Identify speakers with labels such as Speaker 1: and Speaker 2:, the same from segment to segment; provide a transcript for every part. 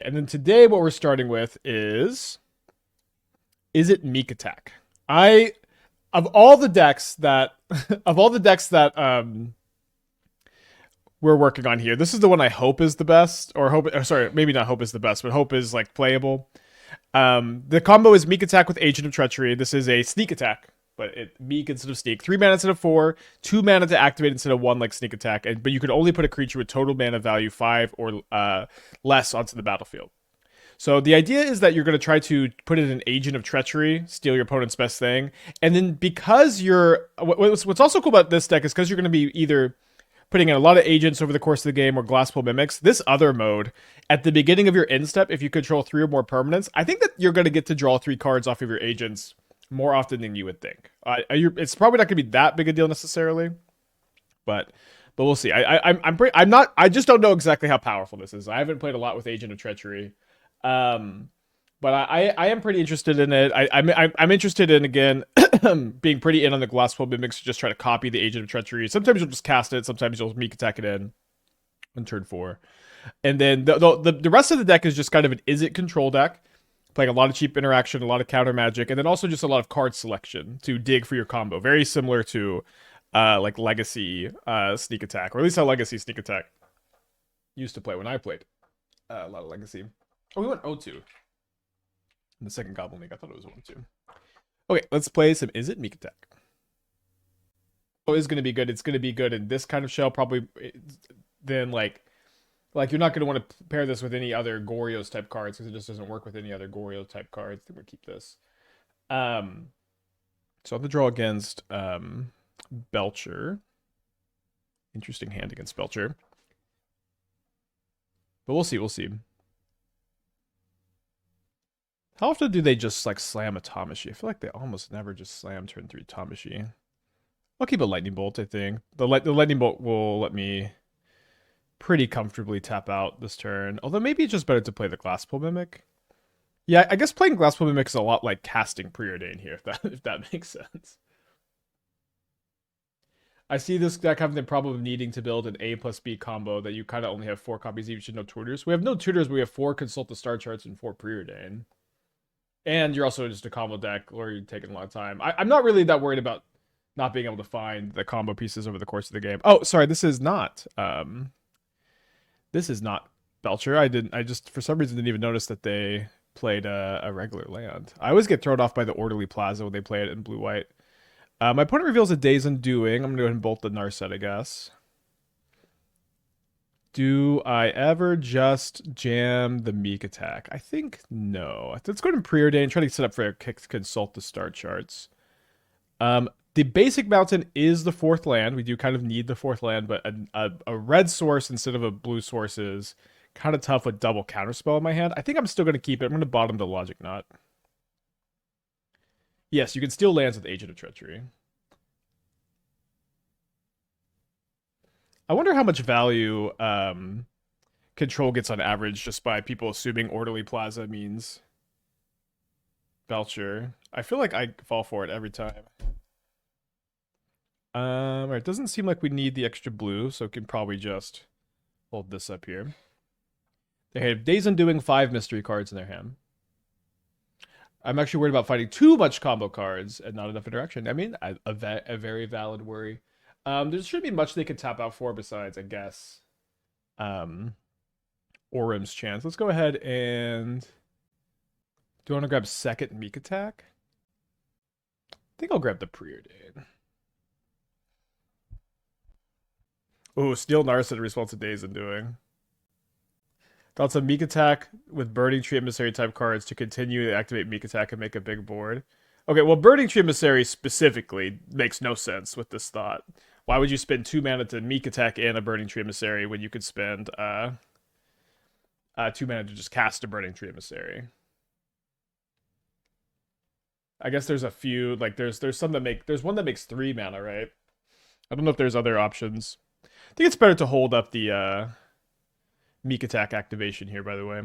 Speaker 1: And then today what we're starting with is it Meek Attack? I of all the decks that of all the decks that we're working on here, this is the one I hope is the best, or sorry, maybe not hope is the best, but hope is like playable. The combo is Meek Attack with Agent of Treachery. This is a sneak attack, but Meek instead of sneak. 3 mana instead of 4, 2 mana to activate instead of 1 like sneak attack, but you can only put a creature with total mana value 5 or less onto the battlefield. So the idea is that you're going to try to put in an Agent of Treachery, steal your opponent's best thing, and then because what's also cool about this deck is because you're going to be either putting in a lot of agents over the course of the game or Glasspool Mimics. This other mode, at the beginning of your end step, if you control 3 or more permanents, I think that you're going to get to draw 3 cards off of your agents more often than you would think. It's probably not going to be that big a deal necessarily, but we'll see. I just don't know exactly how powerful this is. I haven't played a lot with Agent of Treachery. But I am pretty interested in it. I'm interested in, again, being pretty in on the Glasspool Mimics to just try to copy the Agent of Treachery. Sometimes you'll just cast it. Sometimes you'll Meek Attack it in on turn 4. And then the rest of the deck is just kind of an Izzet control deck, playing a lot of cheap interaction, a lot of counter magic, and then also just a lot of card selection to dig for your combo. Very similar to like Legacy Sneak Attack, or at least how Legacy Sneak Attack used to play when I played a lot of Legacy. Oh, we went 0-2. In the second Goblin League, I thought it was 1-2. Okay, let's play some Izzet Meek Attack. Oh, it's going to be good. It's going to be good in this kind of shell, probably. Then, like you're not going to want to pair this with any other Gorios type cards because it just doesn't work with any other Gorios type cards. I think we'll keep this. So I have to draw against Belcher. Interesting hand against Belcher. But we'll see. We'll see. How often do they just like slam a Tamashi? I feel like they almost never just slam turn 3 Tamashi. I'll keep a Lightning Bolt, I think. The Lightning Bolt will let me pretty comfortably tap out this turn. Although maybe it's just better to play the Glasspool Mimic. Yeah, I guess playing Glasspool Mimic is a lot like casting Preordain here, if that makes sense. I see this deck having the problem of needing to build an A plus B combo that you kind of only have 4 copies each and no tutors. We have no tutors, but we have 4 Consult the Star Charts and 4 Preordain. And you're also just a combo deck, or you're taking a lot of time. I'm not really that worried about not being able to find the combo pieces over the course of the game. Oh, sorry, this is not Belcher. I just for some reason didn't even notice that they played a regular land. I always get thrown off by the Orderly Plaza when they play it in blue-white. My opponent reveals a Day's Undoing. I'm gonna go ahead and bolt the Narset, I guess. Do I ever just jam the Meek Attack? I think no. Let's go ahead and Preordain and try to set up for a kick to consult the star charts. The basic mountain is the 4th land. We do kind of need the 4th land, but a red source instead of a blue source is kind of tough with double counterspell in my hand. I think I'm still going to keep it. I'm going to bottom the Logic Knot. Yes, you can steal lands with Agent of Treachery. I wonder how much value control gets on average just by people assuming Orderly Plaza means Belcher. I feel like I fall for it every time. Alright, it doesn't seem like we need the extra blue, so we can probably just hold this up here. They have Days Undoing 5 mystery cards in their hand. I'm actually worried about finding too much combo cards and not enough interaction. I mean, a very valid worry. There shouldn't be much they could tap out for besides, I guess, Orym's Chance. Let's go ahead and... Do you want to grab second Meek Attack? I think I'll grab the Preordain. Ooh, Steel Narset in response to Days Undoing. Thoughts on Meek Attack with Burning Tree Emissary type cards to continue to activate Meek Attack and make a big board. Okay, well, Burning Tree Emissary specifically makes no sense with this thought. Why would you spend 2 mana to Meek Attack and a Burning Tree Emissary when you could spend 2 mana to just cast a Burning Tree Emissary? I guess there's a few, like there's some that make, there's one that makes 3 mana, right? I don't know if there's other options. I think it's better to hold up the Meek Attack activation here, by the way.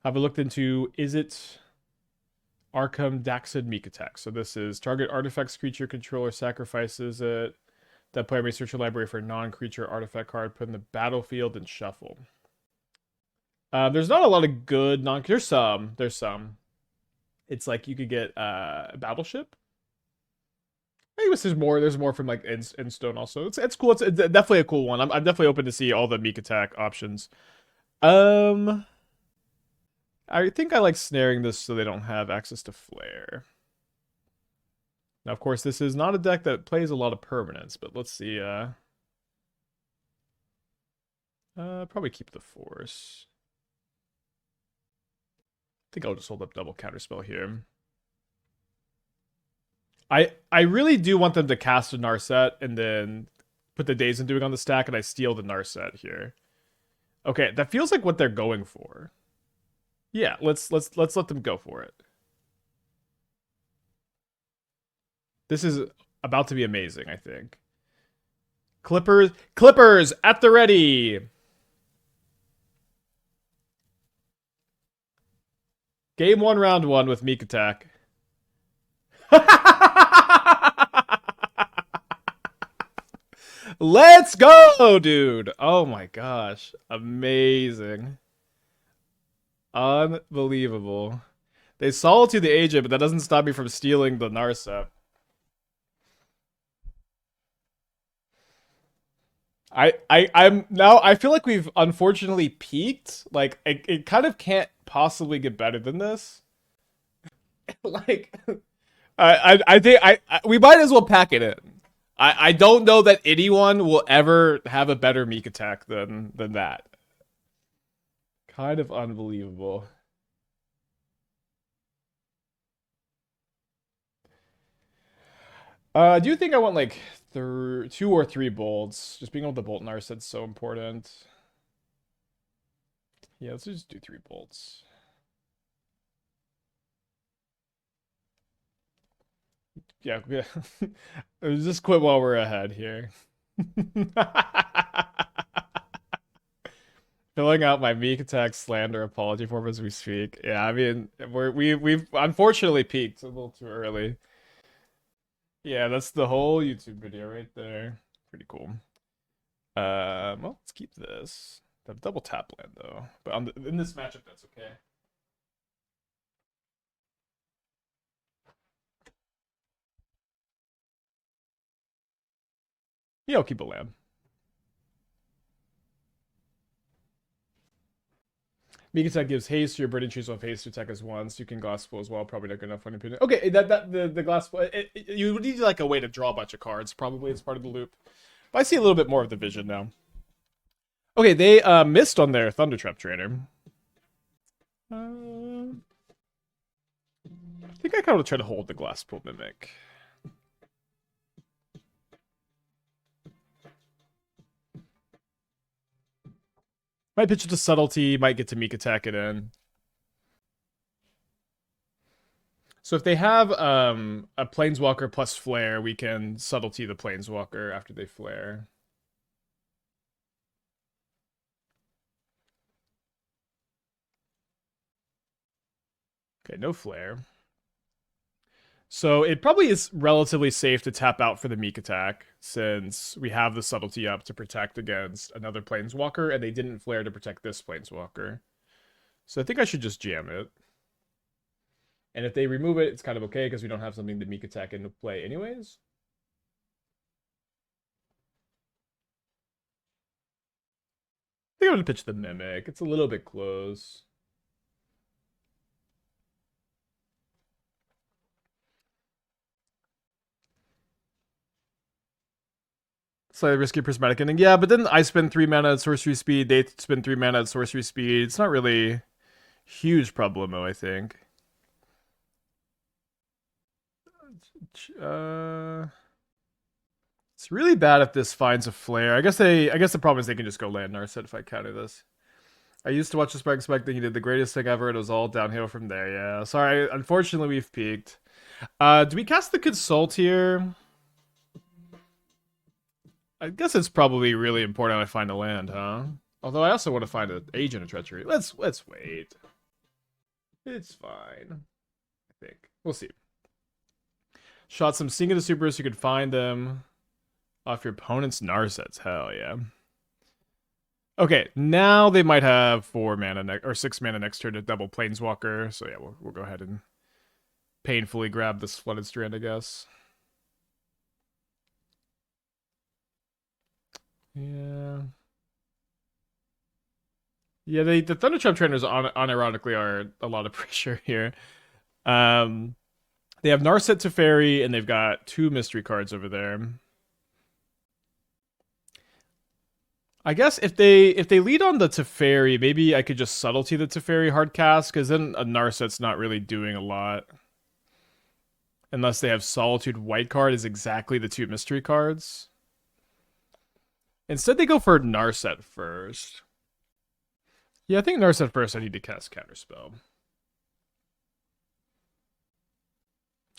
Speaker 1: Have I looked into, is it Arkham Daxid Meek Attack? So this is target artifacts creature controller sacrifices it. That player may search your library for a non-creature artifact card, put in the battlefield, and shuffle. There's not a lot of good non. There's some. There's some. It's like you could get Battleship. I guess there's more. There's more from like in Stone also. It's cool. It's definitely a cool one. I'm definitely open to see all the Meek Attack options. Um, I think I like snaring this so they don't have access to Flare. Now, of course, this is not a deck that plays a lot of permanents, but let's see. Probably keep the Force. I think I'll just hold up double Counterspell here. I really do want them to cast a Narset and then put the Days Undoing on the stack, and I steal the Narset here. Okay, that feels like what they're going for. Yeah, let's let them go for it. This is about to be amazing, I think. Clippers at the ready. Game 1, round 1 with Meek Attack. Let's go, dude. Oh my gosh. Amazing. Unbelievable. They Solitude the Agent, but that doesn't stop me from stealing the Narset. I'm now I feel like we've unfortunately peaked. Like it kind of can't possibly get better than this. Like I think we might as well pack it in. I don't know that anyone will ever have a better Meek Attack than that. Kind of unbelievable. I do think I want like 2 or 3 bolts. Just being able to bolt Narset's so important. Yeah, let's just do 3 bolts. Yeah, yeah. Just quit while we're ahead here. Filling out my Meek Attack slander apology form as we speak. Yeah, I mean, we've unfortunately peaked a little too early. Yeah, that's the whole YouTube video right there. Pretty cool. Well, let's keep this. The double tap land though, but in this matchup, that's okay. Yeah, I'll keep a land. Meek Attack gives haste to your burning trees of haste to attack as once. You can Glasspool as well. Probably not good enough for an opinion. Okay, the Glasspool. You would need like a way to draw a bunch of cards. Probably as part of the loop. But I see a little bit more of the vision now. Okay, they missed on their Thundertrap trainer. I think I kind of try to hold the Glasspool Mimic. Might pitch it to Subtlety, might get to Meek Attack it in. So if they have a Planeswalker plus Flare, we can Subtlety the Planeswalker after they Flare. Okay, no Flare. So it probably is relatively safe to tap out for the Meek Attack, since we have the Subtlety up to protect against another Planeswalker, and they didn't Flare to protect this Planeswalker. So I think I should just jam it. And if they remove it, it's kind of okay, because we don't have something to Meek Attack into play anyways. I think I'm going to pitch the Mimic. It's a little bit close. Slightly risky prismatic ending. Yeah, but then I spend 3 mana at sorcery speed, they spend 3 mana at sorcery speed. It's not really huge problemo, I think. It's really bad if this finds a flare. I guess the problem is they can just go land Narset if I counter this. I used to watch the Spark Spec, he did the greatest thing ever. It was all downhill from there. Yeah, sorry. Unfortunately, we've peaked. Do we cast the Consult here? I guess it's probably really important I find a land, huh? Although I also want to find an Agent of Treachery. Let's wait. It's fine. I think. We'll see. Shot some Sing of the Super so you could find them off your opponent's Narsets. Hell yeah. Okay, now they might have 4 mana or 6 mana next turn to double Planeswalker. So yeah, we'll go ahead and painfully grab this Flooded Strand, I guess. Yeah. Yeah, the Thundertrap trainers unironically are a lot of pressure here. They have Narset Teferi, and they've got 2 mystery cards over there. I guess if they lead on the Teferi, maybe I could just Subtlety the Teferi hardcast, because then a Narset's not really doing a lot. Unless they have Solitude White card is exactly the 2 mystery cards. Instead, they go for Narset first. Yeah, I think Narset first, I need to cast Counterspell.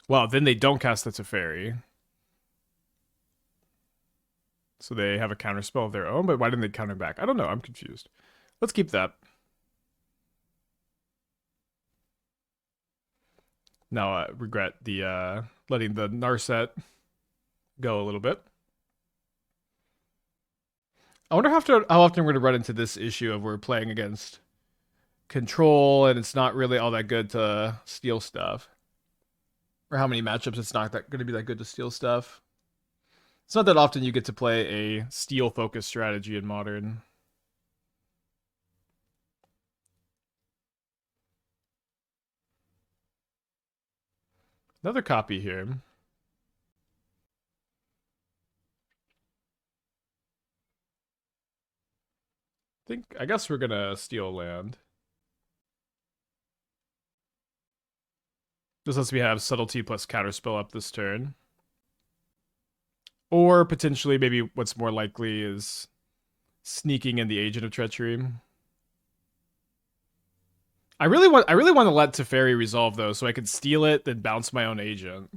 Speaker 1: Well, then they don't cast the Teferi. So they have a Counterspell of their own, but why didn't they counter back? I don't know, I'm confused. Let's keep that. Now I regret the letting the Narset go a little bit. I wonder how often we're going to run into this issue of we're playing against control and it's not really all that good to steal stuff. Or how many matchups it's not that going to be that good to steal stuff. It's not that often you get to play a steal-focused strategy in Modern. Another copy here. I guess we're gonna steal land. This lets me have Subtlety plus Counterspell up this turn. Or potentially, maybe what's more likely is sneaking in the Agent of Treachery. I really want to let Teferi resolve though, so I can steal it, then bounce my own agent.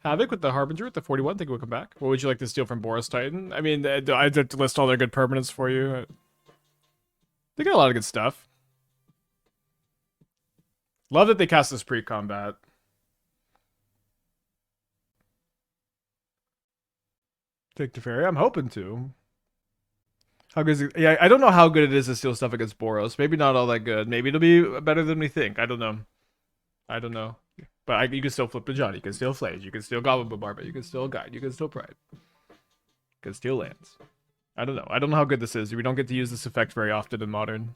Speaker 1: Havoc with the Harbinger at the 41. Think we'll come back. What would you like to steal from Boros Titan? I mean, I have to list all their good permanents for you. They got a lot of good stuff. Love that they cast this pre-combat. Take Teferi. I'm hoping to. How good is it? Yeah, I don't know how good it is to steal stuff against Boros. Maybe not all that good. Maybe it'll be better than we think. I don't know. I don't know. But you can still flip to John. You can steal Flames. You can steal Goblin Bombardment. You can steal Guide. You can steal Pride. You can steal lands. I don't know. I don't know how good this is. We don't get to use this effect very often in Modern.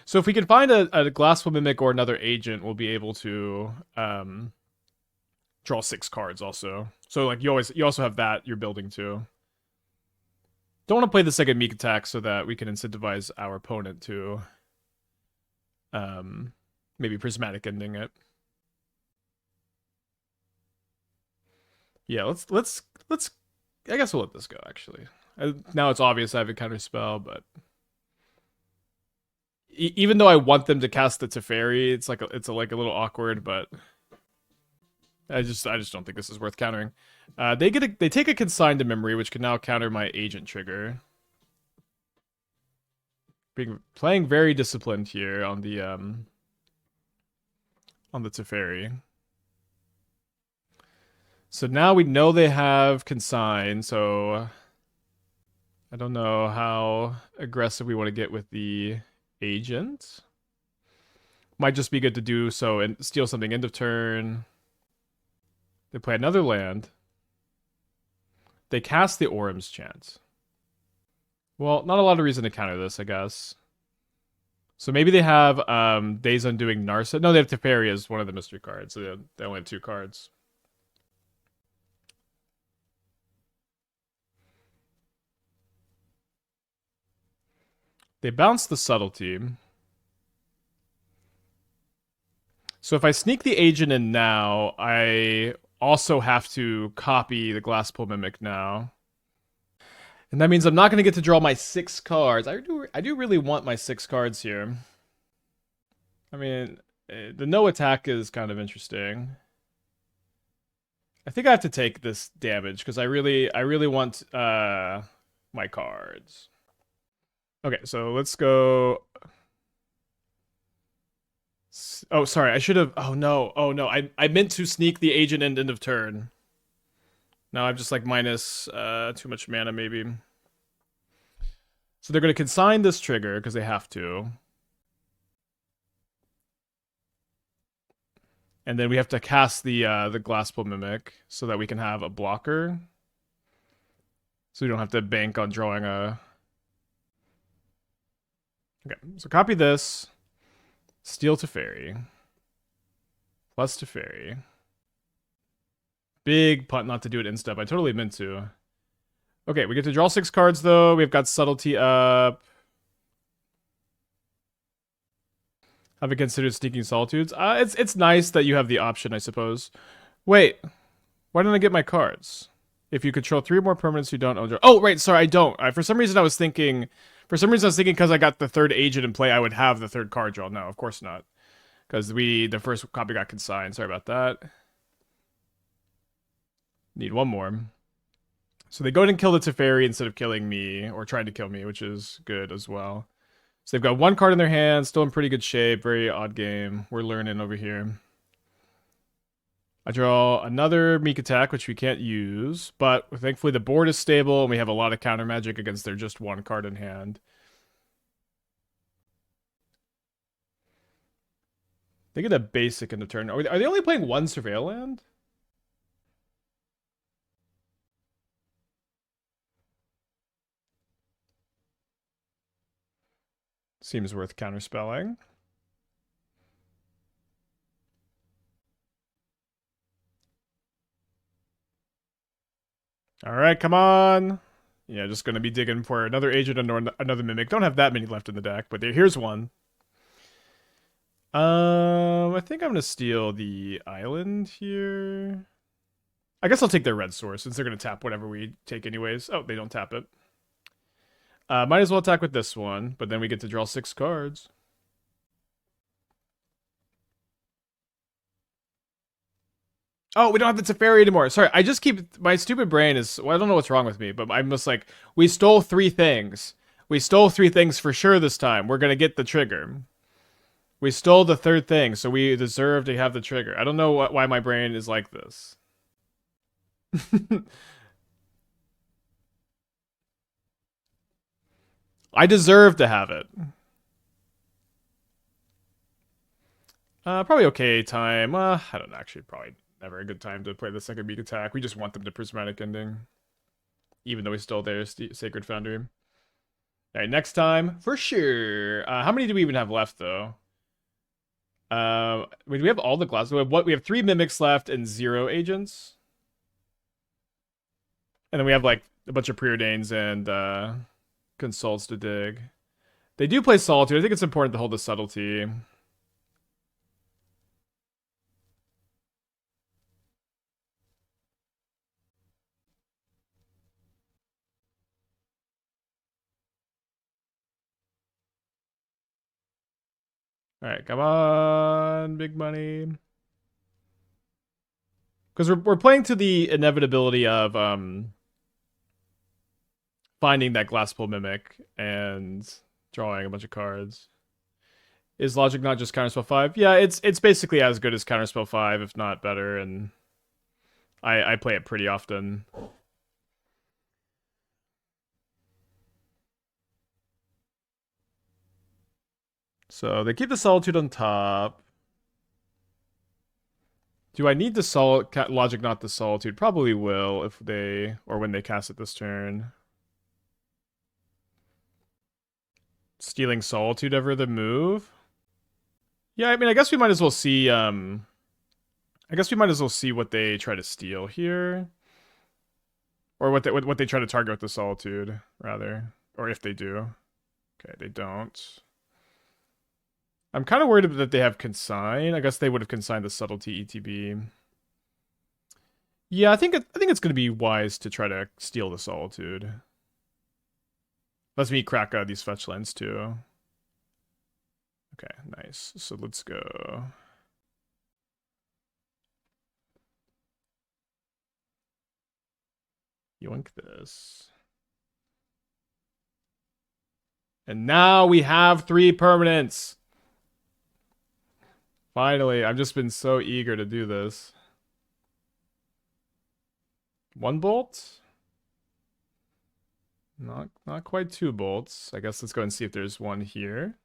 Speaker 1: So if we can find a Glasspool Mimic or another agent, we'll be able to draw 6 cards also. So like you also have that you're building to. Don't want to play the second Meek Attack so that we can incentivize our opponent to maybe Prismatic Ending it. Yeah, let's I guess we'll let this go actually. Now it's obvious I have a Counterspell, but even though I want them to cast the Teferi, it's like a little awkward, but I just don't think this is worth countering. They take a Consign to Memory, which can now counter my agent trigger. Playing very disciplined here on the Teferi. So now we know they have Consign, so I don't know how aggressive we want to get with the agent. Might just be good to do so and steal something end of turn. They play another land. They cast the Orum's Chant. Well, not a lot of reason to counter this, I guess. So maybe they have Days Undoing Narset. No, they have Teferi as one of the mystery cards. So they only have 2 cards. They bounce the Subtlety. So if I sneak the agent in now, I also have to copy the Glasspool Mimic now. And that means I'm not going to get to draw my 6 cards. I do really want my 6 cards here. I mean, the no attack is kind of interesting. I think I have to take this damage because I really want my cards. Okay, so let's go. Oh, sorry. I should have. Oh no. I meant to sneak the agent end of turn. Now I'm just like minus too much mana maybe. So they're going to consign this trigger because they have to. And then we have to cast the Glasspool Mimic so that we can have a blocker. So we don't have to bank on drawing a... Okay, so copy this. Steal Teferi. Plus Teferi. Big punt not to do it in step. I totally meant to. Okay, we get to draw 6 cards though. We've got Subtlety up. Have I considered Sneaking Solitudes? It's nice that you have the option, I suppose. Wait, why didn't I get my cards? If you control 3 or more permanents, you don't own. Oh, right, sorry, I don't. For some reason I was thinking because I got the 3rd agent in play, I would have the 3rd card draw. No, of course not. Because the first copy got consigned. Sorry about that. Need 1 more. So they go ahead and kill the Teferi instead of killing me, or trying to kill me, which is good as well. So they've got 1 card in their hand, still in pretty good shape. Very odd game. We're learning over here. I draw another Meek Attack, which we can't use, but thankfully the board is stable, and we have a lot of counter magic against their just 1 card in hand. They get a basic in the turn. Are they only playing 1 Surveil land? Seems worth counterspelling. All right, come on. Yeah, just going to be digging for another agent and another mimic. Don't have that many left in the deck, but here's one. I think I'm going to steal the island here. I guess I'll take their red source since they're going to tap whatever we take anyways. Oh, they don't tap it. Might as well attack with this one, but then we get to draw 6 cards. Oh, we don't have the Teferi anymore. Sorry, I just keep... My stupid brain is... Well, I don't know what's wrong with me, but I'm just like... We stole 3 things. We stole 3 things for sure this time. We're going to get the trigger. We stole the 3rd thing, so we deserve to have the trigger. I don't know why my brain is like this. I deserve to have it. Probably okay time. I don't know, actually, probably never a good time to play the second Meek Attack. We just want them to Prismatic Ending. Even though we stole their Sacred Foundry. Alright, next time, for sure. How many do we even have left, though? Wait, do we have all the glass? We have 3 Mimics left and 0 agents. And then we have, like, a bunch of Preordains and, Consults to dig. They do play Solitude. I think it's important to hold the Subtlety. Alright, come on, big money. Because we're playing to the inevitability of finding that Glasspool Mimic and drawing a bunch of cards. Is Logic not just Counterspell 5? Yeah, it's basically as good as Counterspell 5, if not better, and I play it pretty often. So they keep the Solitude on top. Do I need the Logic not the Solitude? Probably will if they, or when they cast it this turn. Stealing Solitude ever the move? Yeah, I mean, I guess we might as well see, I guess we might as well see what they try to steal here. Or what they try to target with the Solitude, rather. Or if they do. Okay, they don't. I'm kind of worried that they have Consign. I guess they would have consigned the Subtlety ETB. Yeah, I think it's going to be wise to try to steal the Solitude. Let's me crack these fetch lands too. Okay, nice. So let's go. Yoink this. And now we have 3 permanents. Finally, I've just been so eager to do this. 1 bolt? Not quite 2 bolts. I guess let's go and see if there's one here.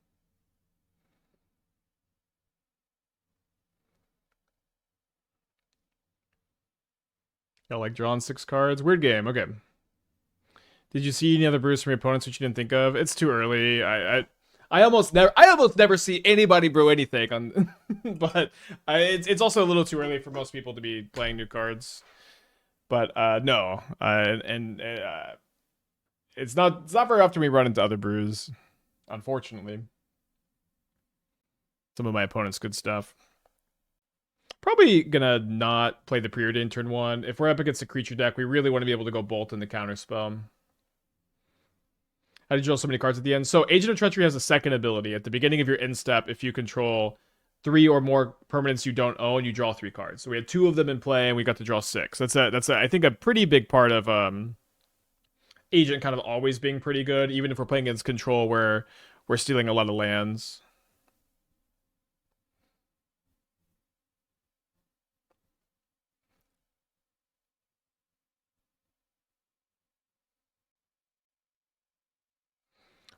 Speaker 1: Got like drawn 6 cards. Weird game. Okay. Did you see any other brews from your opponents which you didn't think of? It's too early. I almost never see anybody brew anything on, but it's also a little too early for most people to be playing new cards. But no, it's not very often we run into other brews, unfortunately. Some of my opponents' good stuff. Probably gonna not play the Preordain turn 1. If we're up against a creature deck, we really want to be able to go bolt in the counterspell. How did you draw so many cards at the end? So Agent of Treachery has a second ability. At the beginning of your end step, if you control 3 or more permanents you don't own, you draw 3 cards. So we had 2 of them in play, and we got to draw 6. That's I think a pretty big part of Agent kind of always being pretty good, even if we're playing against control where we're stealing a lot of lands.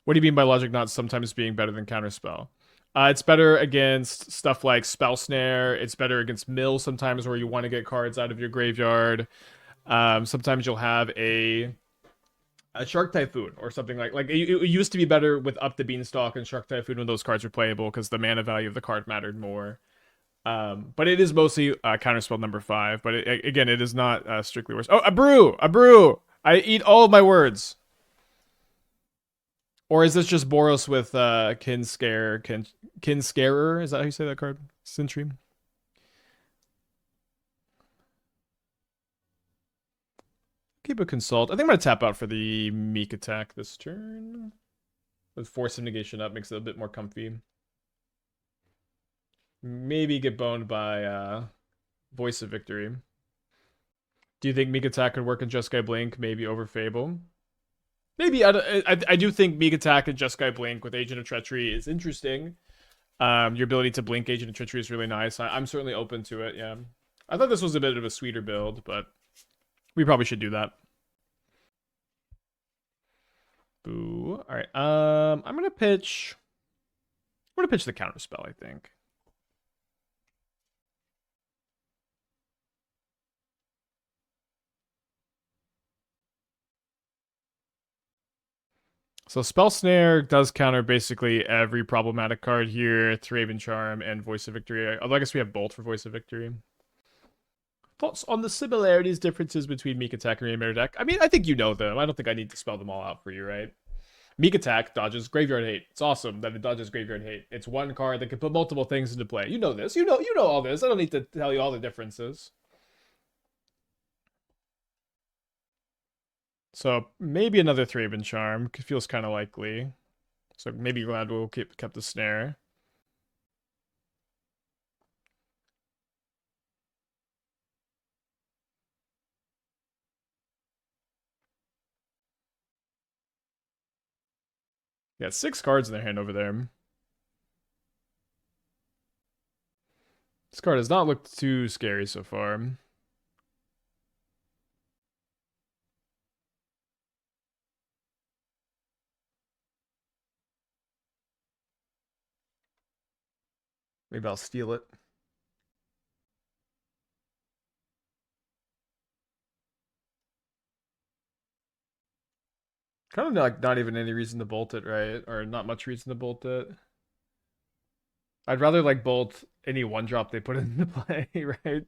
Speaker 1: What do you mean by logic not sometimes being better than Counterspell? It's better against stuff like Spell Snare. It's better against Mill sometimes where you want to get cards out of your graveyard. Sometimes you'll have a Shark Typhoon or something like it used to be better with Up the Beanstalk and Shark Typhoon when those cards were playable because the mana value of the card mattered more. But it is mostly Counterspell number 5. But again, it is not strictly worse. Oh, a brew! I eat all of my words. Or is this just Boros with Kinscarer? Is that how you say that card? Sentry. Keep a consult. I think I'm gonna tap out for the Meek Attack this turn. With Force of Negation up makes it a bit more comfy. Maybe get boned by Voice of Victory. Do you think Meek Attack could work in Jeskai Blink? Maybe over Fable. Maybe I do think Meek Attack and Jeskai Blink with Agent of Treachery is interesting. Your ability to blink Agent of Treachery is really nice. I'm certainly open to it, yeah. I thought this was a bit of a sweeter build, but we probably should do that. Boo. Alright, I'm gonna pitch the Counterspell, I think. So Spell Snare does counter basically every problematic card here. Thraven Charm and Voice of Victory. Although I guess we have Bolt for Voice of Victory. Thoughts on the similarities, differences between Meek Attack and Reanimator deck? I mean, I think you know them. I don't think I need to spell them all out for you, right? Meek Attack dodges Graveyard Hate. It's awesome that it dodges Graveyard Hate. It's one card that can put multiple things into play. You know this. You know all this. I don't need to tell you all the differences. So maybe another Thraben Charm feels kind of likely. So maybe glad we'll kept the snare. Yeah, 6 cards in their hand over there. This card has not looked too scary so far. Maybe I'll steal it. Kind of like not even any reason to bolt it, right? Or not much reason to bolt it. I'd rather like bolt any 1-drop they put into play, right?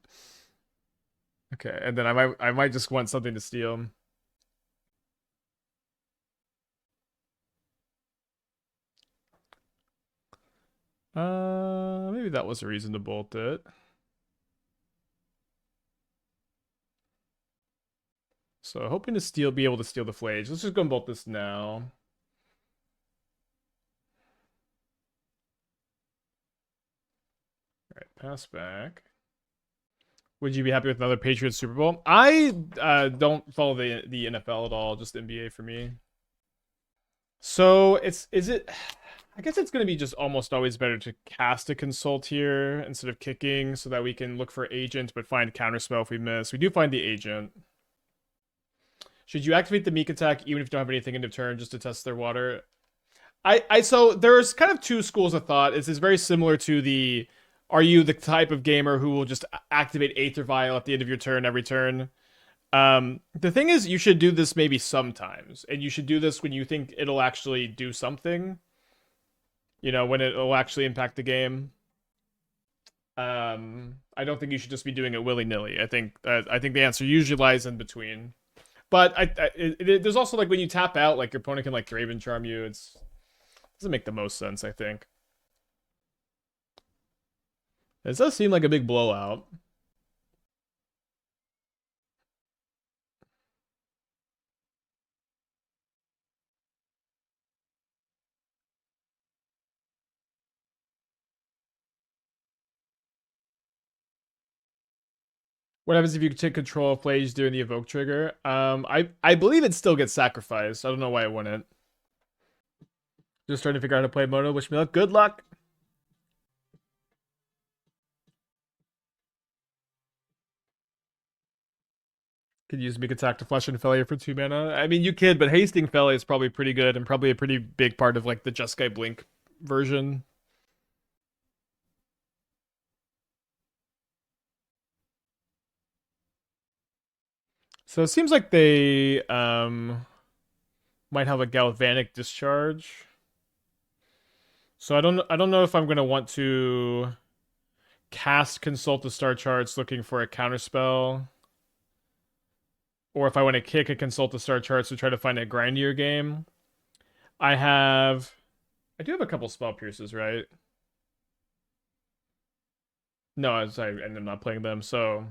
Speaker 1: Okay, and then I might just want something to steal. Maybe that was a reason to bolt it. So hoping to be able to steal the Flage. Let's just go and bolt this now. All right, pass back. Would you be happy with another Patriots Super Bowl? I don't follow the NFL at all, just NBA for me. So is it? I guess it's going to be just almost always better to cast a consult here instead of kicking so that we can look for agent but find counterspell if we miss. We do find the agent. Should you activate the Meek Attack even if you don't have anything end of turn just to test their water? So there's kind of two schools of thought. It's very similar to the are you the type of gamer who will just activate Aether Vial at the end of your turn every turn? The thing is, you should do this maybe sometimes, and you should do this when you think it'll actually do something. You know, when it'll actually impact the game. I don't think you should just be doing it willy nilly. I think the answer usually lies in between. But there's also like when you tap out, like your opponent can like Graven Charm you. It doesn't make the most sense. I think it does seem like a big blowout. What happens if you take control of Phage during the evoke trigger? I believe it still gets sacrificed. I don't know why it wouldn't. Just trying to figure out how to play Mono. Wish me luck. Good luck. Could use Meek Attack to flush and failure for 2 mana. I mean, you could, but hasting failure is probably pretty good and probably a pretty big part of like the Jeskai Blink version. So it seems like they might have a Galvanic Discharge. So I don't know if I'm gonna want to cast Consult the Star Charts looking for a counterspell, or if I want to kick a Consult the Star Charts to try to find a grindier game. I do have a couple Spell Pierces, right? No, I ended up not playing them. So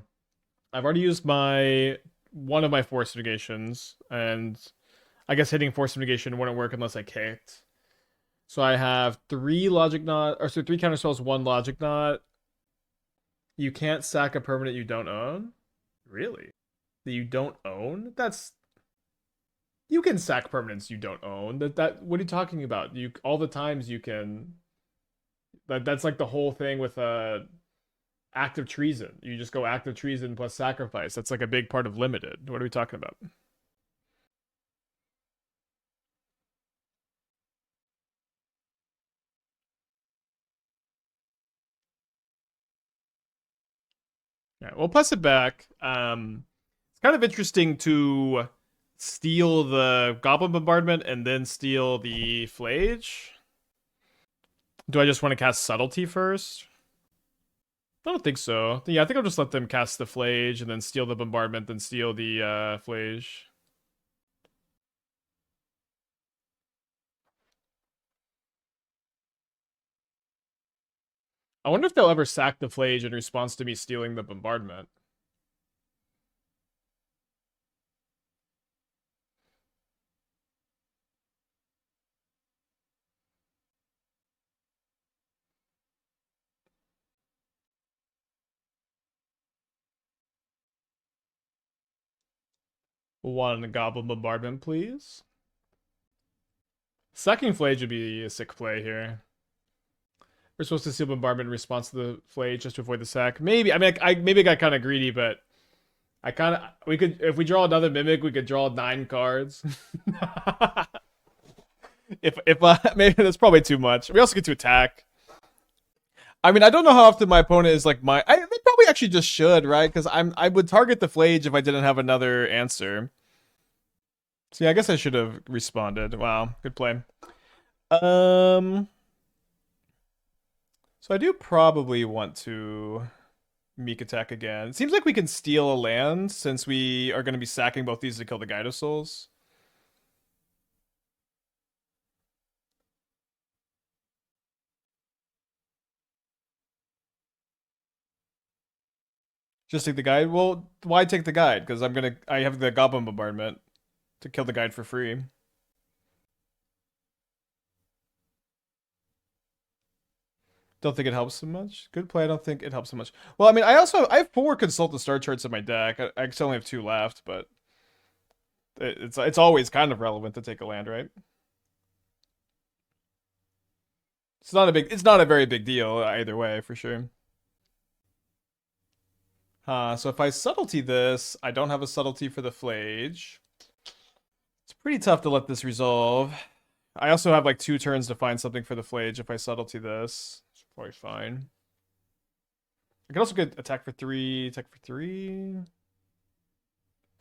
Speaker 1: I've already used one of my Force Negations, and I guess hitting Force Negation wouldn't work unless I kicked. So I have 3 Logic Knot, or so 3 counterspells, 1 Logic Knot. You can't sack a permanent you don't own? Really? That you don't own? You can sack permanents you don't own. What are you talking about? You all the times you can. That's like the whole thing with active treason. You just go active treason plus sacrifice. That's like a big part of limited. What are we talking about? Yeah, we'll plus it back. It's kind of interesting to steal the Goblin Bombardment and then steal the Flage. Do I just want to cast Subtlety first? I don't think so. Yeah, I think I'll just let them cast the Flage and then steal the Bombardment, then steal the Flage. I wonder if they'll ever sack the Flage in response to me stealing the Bombardment. One Goblin Bombardment, please. Sacking Flage would be a sick play here. We're supposed to steal Bombardment in response to the Flage just to avoid the sack. Maybe. I mean, I maybe got kind of greedy, but we could, if we draw another Mimic, we could draw 9 cards. if maybe that's probably too much. We also get to attack. I mean, I don't know how often my opponent is like they probably actually just should, right? Because I would target the Flage if I didn't have another answer. So yeah, I guess I should have responded. Wow, good play. So I do probably want to Meek Attack again. It seems like we can steal a land since we are going to be sacking both these to kill the Guide of Souls. Just take the Guide? Well, why take the Guide? Because I have the Goblin Bombardment to kill the Guide for free. Don't think it helps so much. Good play. I don't think it helps so much. Well, I mean, I have 4 Consult the Star Charts in my deck. I still only have 2 left, but it's always kind of relevant to take a land, right? It's not a very big deal either way, for sure. So if I subtlety this, I don't have a subtlety for the Flage. Pretty tough to let this resolve. I also have like 2 turns to find something for the Flage if I subtlety this. It's probably fine. I can also get attack for 3, attack for 3.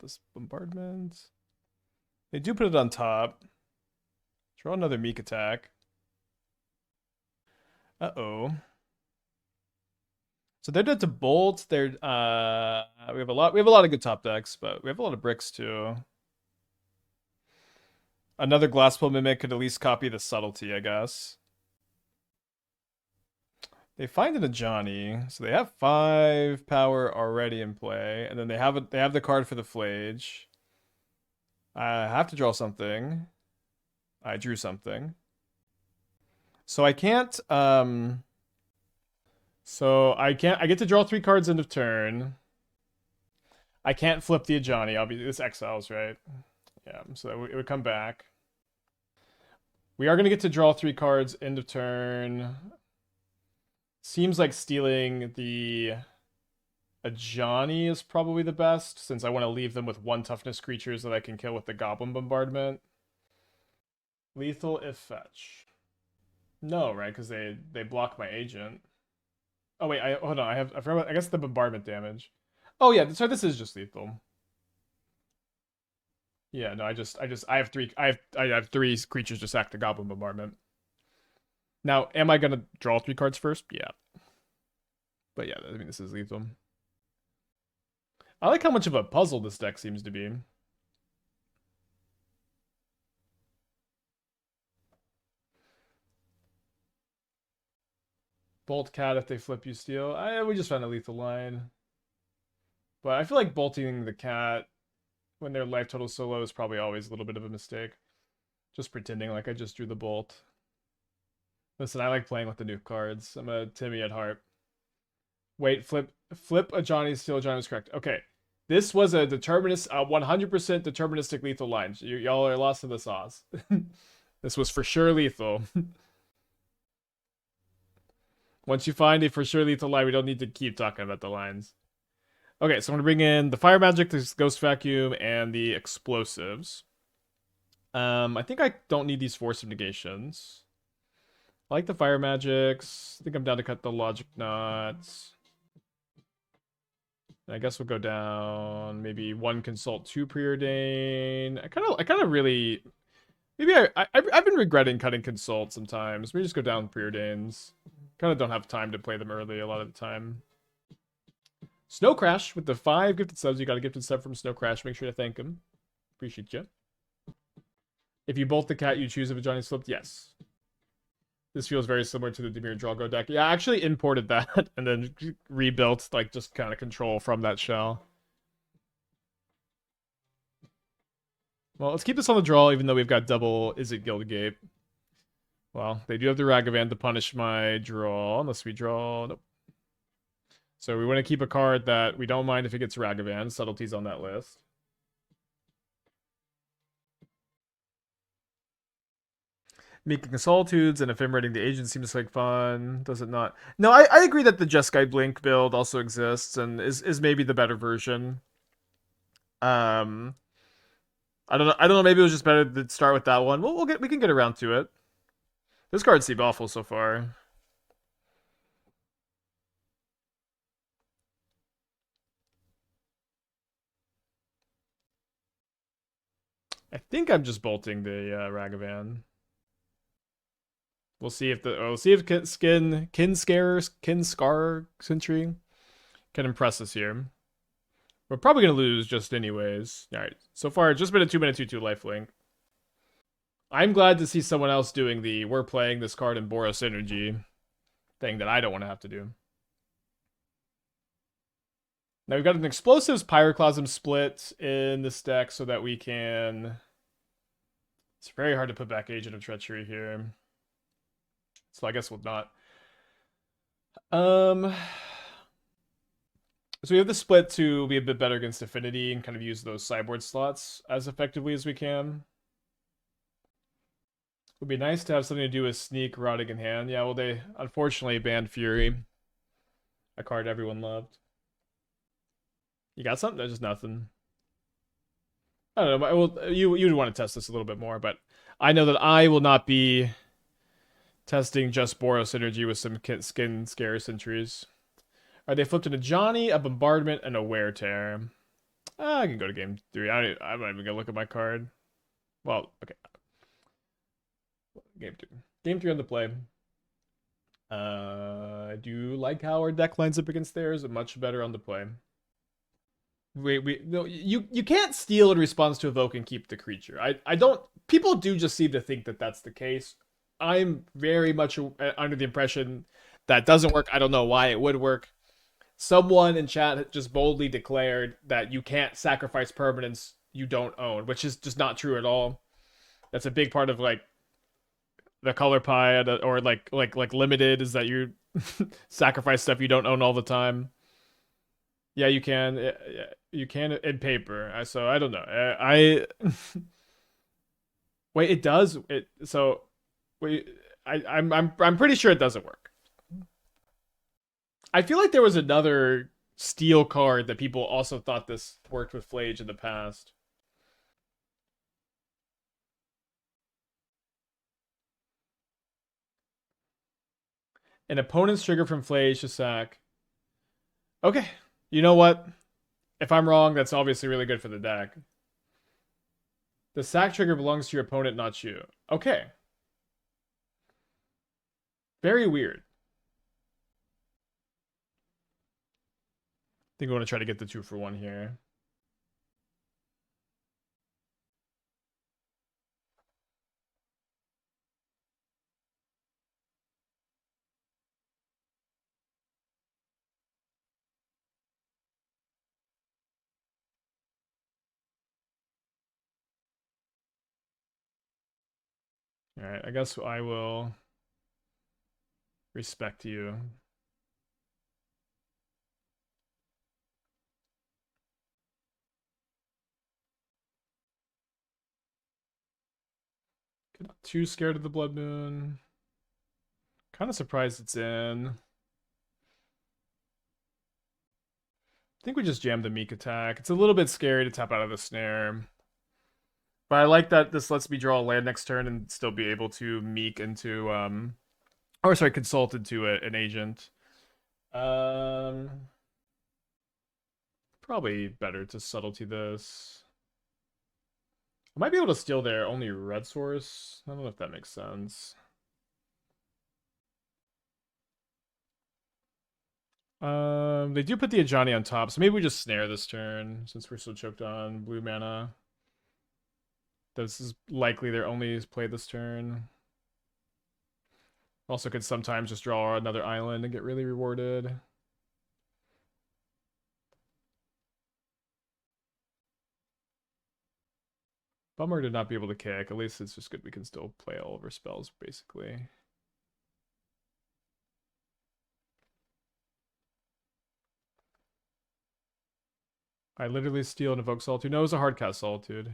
Speaker 1: This bombardment. They do put it on top. Draw another Meek Attack. Uh-oh. So they're dead to bolt. They're we have a lot of good top decks, but we have a lot of bricks too. Another Glasspool Mimic could at least copy the Subtlety, I guess. They find an Ajani, so they have 5 power already in play, and then they have the card for the Flage. I have to draw something. I drew something. So I can't I get to draw 3 cards end of turn. I can't flip the Ajani. This exiles, right? Yeah, so it would come back. We are going to get to draw 3 cards end of turn. Seems like stealing the Ajani is probably the best, since I want to leave them with 1 toughness creatures that I can kill with the Goblin Bombardment. Lethal if fetch. No, right? Because they block my agent. Oh wait, hold on. I forgot. I guess the bombardment damage. Oh yeah, so this is just lethal. Yeah, no, I have 3. I have 3 creatures to sack the Goblin Bombardment. Now, am I gonna draw 3 cards first? Yeah. But yeah, I mean this is lethal. I like how much of a puzzle this deck seems to be. Bolt cat if they flip you steal. We just found a lethal line. But I feel like bolting the cat when their life total is so low is probably always a little bit of a mistake. Just pretending like I just drew the bolt. Listen, I like playing with the nuke cards. I'm a Timmy at heart. Wait, flip a Johnny, steal a Johnny was correct. Okay. This was a 100% deterministic lethal line. Y'all are lost in the sauce. This was for sure lethal. Once you find a for sure lethal line, we don't need to keep talking about the lines. Okay, so I'm going to bring in the Fire Magic, the Ghost Vacuum, and the Explosives. I think I don't need these Force of Negations. I like the Fire Magics. I think I'm down to cut the Logic Knots. And I guess we'll go down maybe 1 Consult, 2 Preordain. I kind of really... Maybe I've been regretting cutting Consult sometimes. Maybe just go down Preordains. Kind of don't have time to play them early a lot of the time. Snow Crash with the 5 gifted subs. You got a gifted sub from Snow Crash. Make sure to thank him. Appreciate you. If you bolt the cat, you choose if a Johnny's flipped. Yes. This feels very similar to the Dimir Drago deck. Yeah, I actually imported that and then rebuilt, like, just kind of control from that shell. Well, let's keep this on the draw, even though we've got double Izzet Gildegate. Well, they do have the Ragavan to punish my draw, unless we draw... Nope. So we want to keep a card that we don't mind if it gets Ragavan. Subtlety's on that list. Making Solitudes and Ephemeраting the Agent seems like fun. Does it not? No, I agree that the Jeskai Blink build also exists and is maybe the better version. I don't know. Maybe it was just better to start with that one. We can get around to it. This card seems awful so far. I think I'm just bolting the Ragavan. We'll see if Kinscar Sentry can impress us here. We're probably gonna lose just anyways. Alright. So far it's just been a 2-mana 2/2 lifelink. I'm glad to see someone else doing the we're playing this card in Boros Energy thing that I don't want to have to do. Now we've got an Explosives Pyroclasm split in this deck so that we can... It's very hard to put back Agent of Treachery here. So I guess we'll not. So we have the split to be a bit better against Affinity and kind of use those sideboard slots as effectively as we can. It would be nice to have something to do with Sneak, Rotting in Hand. Yeah, well, they unfortunately banned Fury. A card everyone loved. You got something? There's just nothing. I don't know. Well, you'd want to test this a little bit more, but I know that I will not be testing just Boros synergy with some skin scare sentries. Are they flipped into Johnny, a bombardment, and a wear tear? I can go to game 3. I'm not even gonna look at my card. Well, okay. Game 2. Game 3 on the play. I do like how our deck lines up against theirs. Much better on the play. No, you can't steal in response to evoke and keep the creature. I don't. People do just seem to think that that's the case. I'm very much under the impression that doesn't work. I don't know why it would work. Someone in chat just boldly declared that you can't sacrifice permanents you don't own, which is just not true at all. That's a big part of like the color pie or like limited is that you sacrifice stuff you don't own all the time. Yeah, you can. Yeah, you can in paper. So I don't know. I wait. It does. It so wait. I'm pretty sure it doesn't work. I feel like there was another steel card that people also thought this worked with Flage in the past. An opponent's trigger from Flage to sack. Okay, you know what? If I'm wrong, that's obviously really good for the deck. The sack trigger belongs to your opponent, not you. Okay. Very weird. I think we want to try to get the 2-for-1 here. Alright, I guess I will respect you. Not too scared of the Blood Moon. Kind of surprised it's in. I think we just jammed the Meek Attack. It's a little bit scary to tap out of the snare. But I like that this lets me draw a land next turn and still be able to Meek into or sorry, consult into an agent. Probably better to subtlety this. I might be able to steal their only red source. I don't know if that makes sense. They do put the Ajani on top, so maybe we just snare this turn since we're so choked on blue mana. This is likely their only play this turn. Also could sometimes just draw another island and get really rewarded. Bummer to not be able to kick. At least it's just good we can still play all of our spells, basically. I literally steal and evoke Solitude. No, it was a hard cast Solitude.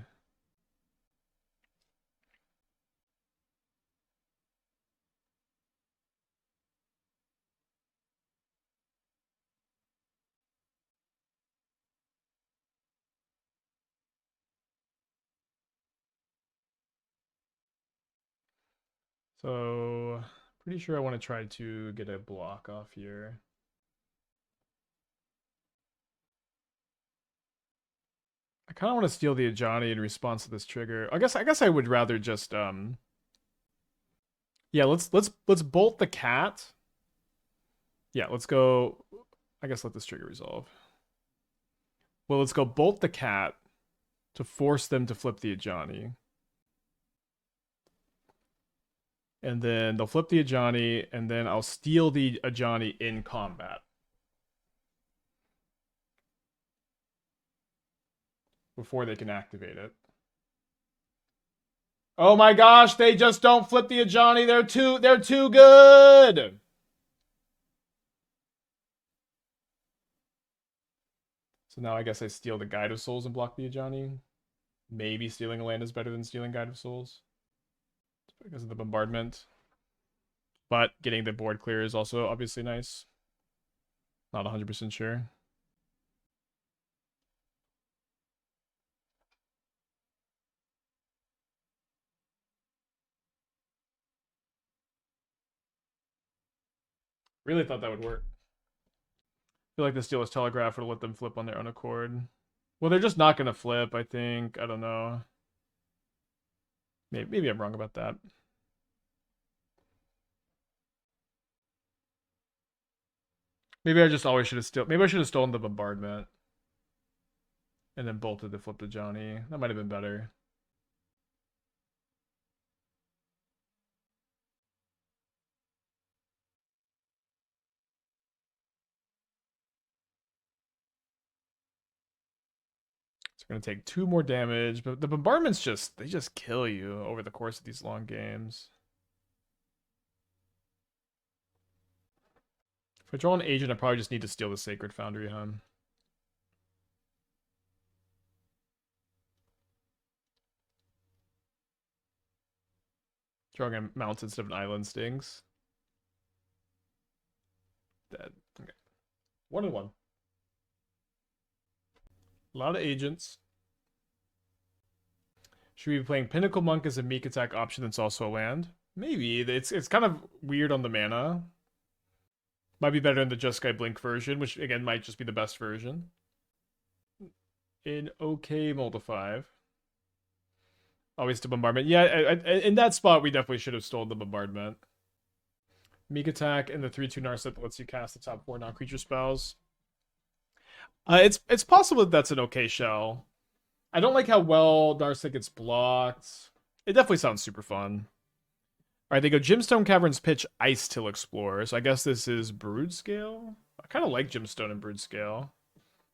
Speaker 1: So, pretty sure I want to try to get a block off here. I kind of want to steal the Ajani in response to this trigger. I guess I would rather just yeah, let's bolt the cat. Yeah, let's go. I guess let this trigger resolve. Well, let's go bolt the cat to force them to flip the Ajani. And then they'll flip the Ajani, and then I'll steal the Ajani in combat. Before they can activate it. Oh my gosh, they just don't flip the Ajani. They're too good. So now I guess I steal the Guide of Souls and block the Ajani. Maybe stealing a land is better than stealing Guide of Souls. Because of the bombardment. But getting the board clear is also obviously nice. Not 100% sure. Really thought that would work. I feel like the Steelers Telegraph would let them flip on their own accord. Well, they're just not going to flip, I think. I don't know. Maybe I'm wrong about that. Maybe I just always should have maybe I should have stolen the bombardment. And then bolted to flip to Johnny. That might have been better. It's going to take 2 more damage, but the bombardments they just kill you over the course of these long games. If I draw an agent, I probably just need to steal the Sacred Foundry, huh? Drawing a mount instead of an island stings. Dead. Okay. 1 and 1. A lot of agents. Should we be playing Pinnacle Monk as a Meek Attack option that's also a land? Maybe. It's kind of weird on the mana. Might be better in the Just Sky Blink version, which again might just be the best version. In okay Molda 5. Always to bombardment. Yeah, in that spot, we definitely should have stolen the bombardment. Meek Attack and the 3/2 Narset that lets you cast the top 4 non-creature spells. It's possible that that's an okay shell. I don't like how well Narset gets blocked. It definitely sounds super fun. Alright, they go Gemstone Caverns Pitch Ice Till Explorer. So I guess this is Brood Scale. I kind of like Gemstone and Brood Scale.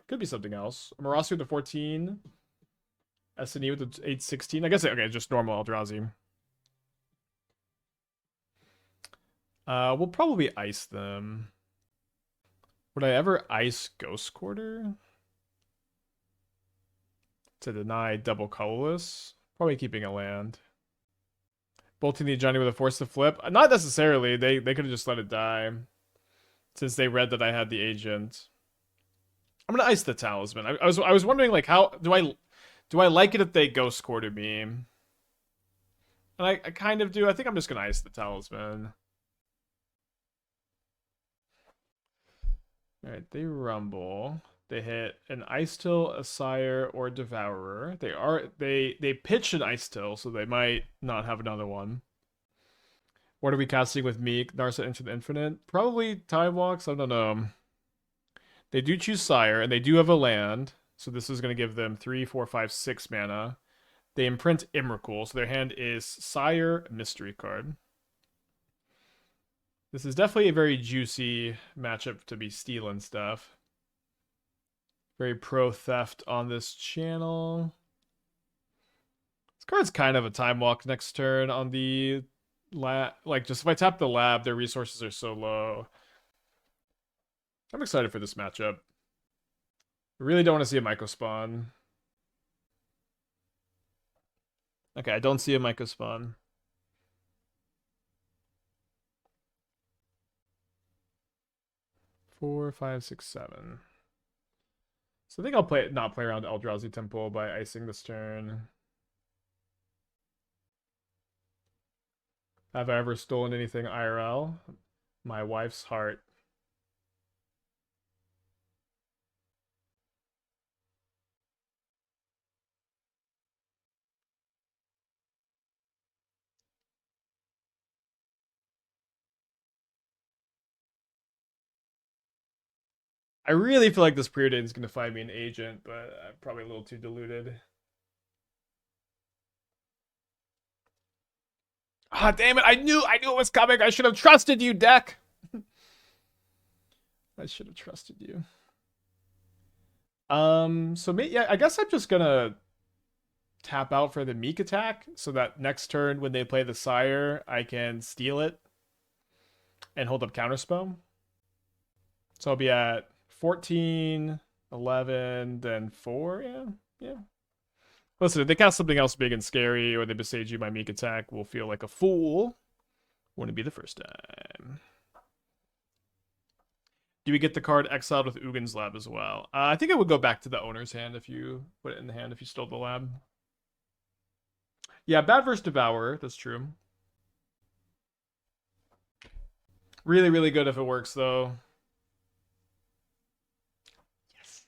Speaker 1: Could be something else. Marasi with the 14. S&E with the 8/16. I guess, okay, just normal Eldrazi. We'll probably ice them. Would I ever ice Ghost Quarter? To deny double colorless? Probably keeping a land. Bolting the Johnny with a Force to flip? Not necessarily. They could have just let it die. Since they read that I had the agent. I'm gonna ice the Talisman. I was wondering, like, how do I like it if they Ghost Quarter me? And I kind of do. I think I'm just gonna ice the Talisman. Alright, they rumble. They hit an Ice Till, a Sire, or a Devourer. They pitch an Ice Till, so they might not have another one. What are we casting with Meek? Narset into the Infinite? Probably Time Walks, I don't know. They do choose Sire, and they do have a land. So this is going to give them 3, 4, 5, 6 mana. They imprint Emrakul, so their hand is Sire, Mystery card. This is definitely a very juicy matchup to be stealing stuff. Very pro-theft on this channel. This card's kind of a time walk next turn on the lab. Like, just if I tap the lab, their resources are so low. I'm excited for this matchup. I really don't want to see a Myco spawn. Okay, I don't see a Myco spawn. Four, 5, 6, 7. So I think I'll not play around Eldrazi Temple by icing this turn. Have I ever stolen anything IRL? My wife's heart. I really feel like this Preordain is going to find me an agent, but I'm probably a little too diluted. Ah, damn it! I knew it was coming. I should have trusted you, deck. I should have trusted you. Yeah, I guess I'm just gonna tap out for the Meek Attack so that next turn when they play the Sire, I can steal it and hold up Counterspell. So I'll be at 14, 11, then 4. Yeah. Listen, if they cast something else big and scary, or they besage you by Meek Attack, we'll feel like a fool. Wouldn't be the first time. Do we get the card exiled with Ugin's Lab as well? I think it would go back to the owner's hand if you put it in the hand if you stole the lab. Yeah, bad versus Devourer. That's true. Really, really good if it works, though. Yes.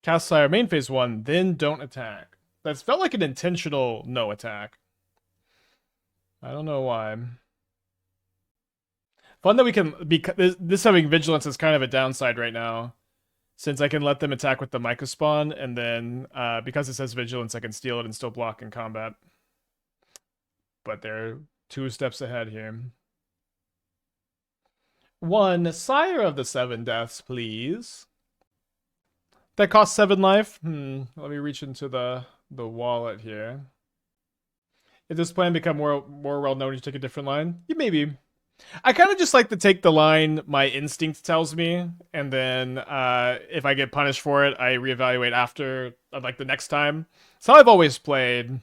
Speaker 1: Cast Sire main phase 1, then don't attack. That's felt like an intentional no attack. I don't know why. Fun that we can be this having vigilance is kind of a downside right now, since I can let them attack with the Myco spawn, and then because it says vigilance, I can steal it and still block in combat. But they're 2 steps ahead here. 1 Sire of the 7 Deaths, please. That costs 7 life. Let me reach into the wallet here. If this plan become more well known, you take a different line. Yeah, maybe. I kind of just like to take the line my instinct tells me, and then if I get punished for it, I reevaluate after, like the next time. It's how I've always played,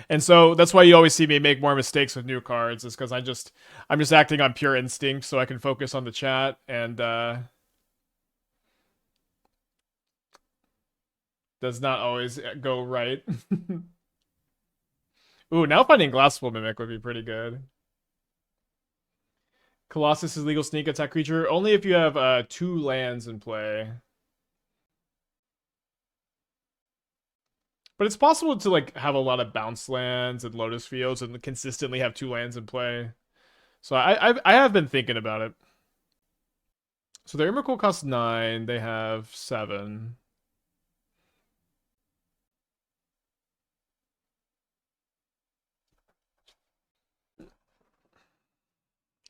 Speaker 1: and so that's why you always see me make more mistakes with new cards. Is because I'm just acting on pure instinct, so I can focus on the chat and does not always go right. Ooh, now finding Glasspool Mimic would be pretty good. Colossus is legal sneak attack creature only if you have 2 lands in play. But it's possible to like have a lot of bounce lands and Lotus Fields and consistently have 2 lands in play. So I have been thinking about it. So their Emrakul costs 9. They have 7.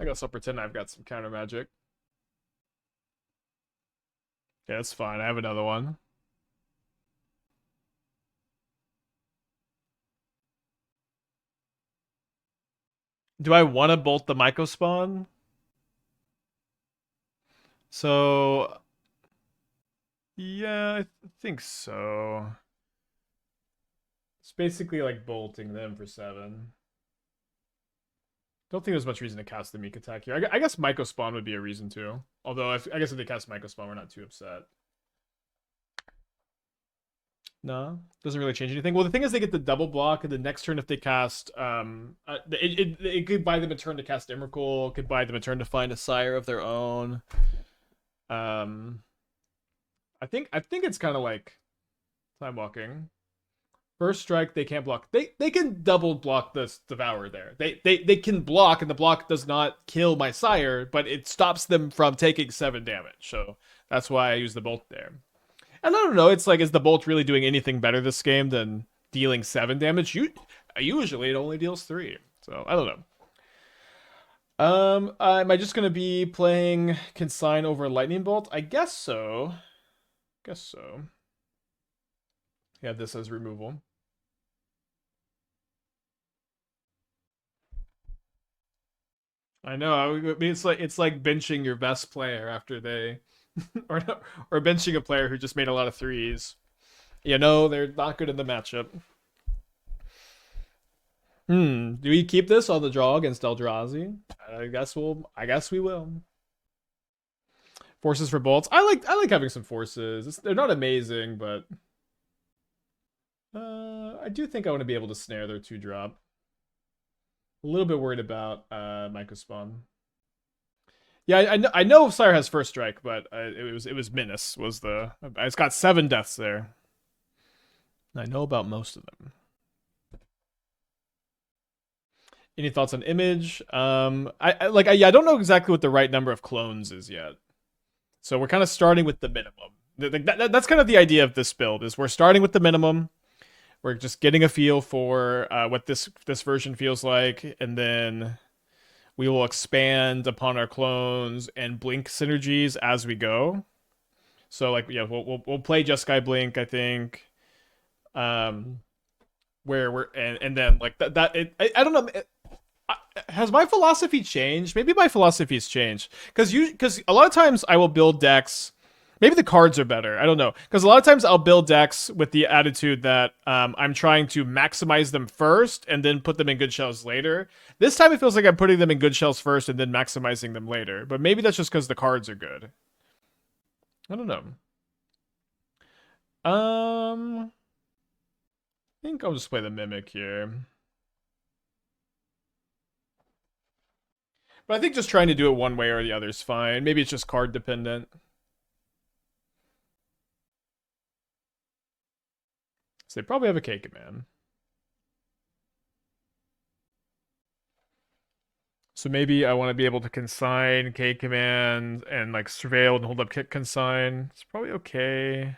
Speaker 1: I guess I'll pretend I've got some counter magic. Yeah, that's fine. I have another one. Do I want to bolt the Myco spawn? So, yeah, I think so. It's basically like bolting them for 7. Don't think there's much reason to cast the Meek Attack here. I guess Myco Spawn would be a reason too. Although, I guess if they cast Myco Spawn, we're not too upset. No, doesn't really change anything. Well, the thing is, they get the double block, and the next turn, if they cast, it could buy them a turn to cast Emrakul, could buy them a turn to find a Sire of their own. I think it's kind of like time walking. First strike, they can't block. They can double block this Devourer there. They can block, and the block does not kill my Sire, but it stops them from taking 7 damage. So that's why I use the Bolt there. And I don't know, it's like, is the Bolt really doing anything better this game than dealing 7 damage? Usually it only deals 3. So I don't know. Am I just gonna be playing Consign over Lightning Bolt? I guess so. Yeah, this as removal. I know. I mean, it's like benching your best player after they, or or benching a player who just made a lot of threes. You know, they're not good in the matchup. Do we keep this on the draw against Eldrazi? I guess we will. Forces for bolts. I like having some forces. They're not amazing, but I do think I want to be able to snare their 2-drop. A little bit worried about Myco Spawn. Yeah, I know Sire has first strike, but it was Menace was the. It's got 7 deaths there. I know about most of them. Any thoughts on Image? I don't know exactly what the right number of clones is yet. So we're kind of starting with the minimum. That's kind of the idea of this build. Is we're starting with the minimum. We're just getting a feel for what this version feels like, and then we will expand upon our clones and blink synergies as we go. So like, yeah, we'll play Jeskai Blink, I think. Where we're and then like I don't know. Has my philosophy changed? Maybe my philosophy's changed because a lot of times I will build decks. Maybe the cards are better. I don't know, because a lot of times I'll build decks with the attitude that I'm trying to maximize them first and then put them in good shells later. This time it feels like I'm putting them in good shells first and then maximizing them later. But maybe that's just because the cards are good. I don't know. I think I'll just play the Mimic here. But I think just trying to do it one way or the other is fine. Maybe it's just card dependent. So they probably have a K command. So maybe I want to be able to consign K command and like surveil and hold up kick consign. It's probably okay.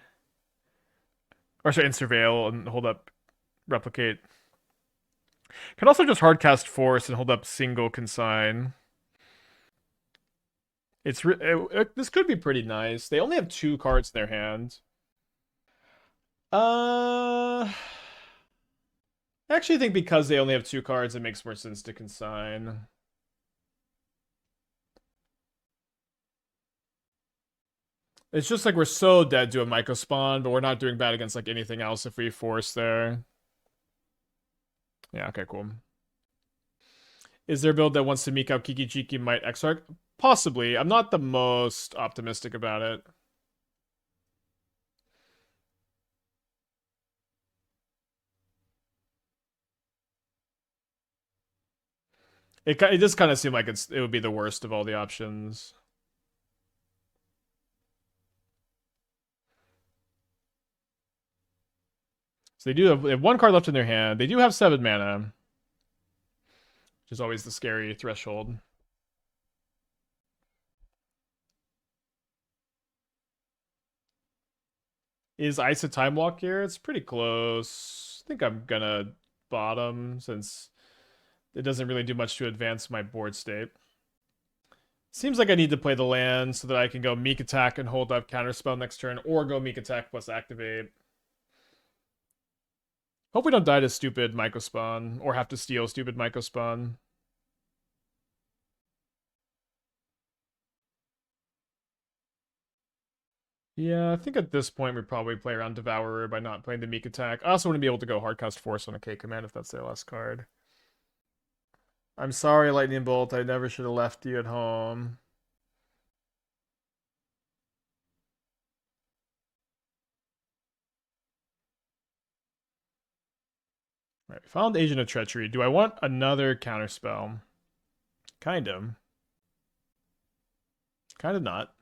Speaker 1: Or sorry, and surveil and hold up replicate. Can also just hardcast force and hold up single consign. This could be pretty nice. They only have 2 cards in their hand. I actually think because they only have 2 cards, it makes more sense to consign. It's just like we're so dead to a Myco spawn, but we're not doing bad against like anything else if we force there. Yeah, okay, cool. Is there a build that wants to meek out Kiki Jiki Might Exarch? Possibly. I'm not the most optimistic about it. It just kind of seemed like it would be the worst of all the options. So they have 1 card left in their hand. They do have 7 mana, which is always the scary threshold. Is Izzet Time Walk here? It's pretty close. I think I'm gonna bottom since it doesn't really do much to advance my board state. Seems like I need to play the land so that I can go Meek Attack and hold up Counterspell next turn, or go Meek Attack plus activate. Hope we don't die to stupid Myco spawn, or have to steal stupid Myco spawn. Yeah, I think at this point we probably play around Devourer by not playing the Meek Attack. I also want to be able to go Hardcast Force on a K command if that's their last card. I'm sorry, Lightning Bolt. I never should have left you at home. Alright, we found Agent of Treachery. Do I want another Counterspell? Kind of. Kind of not.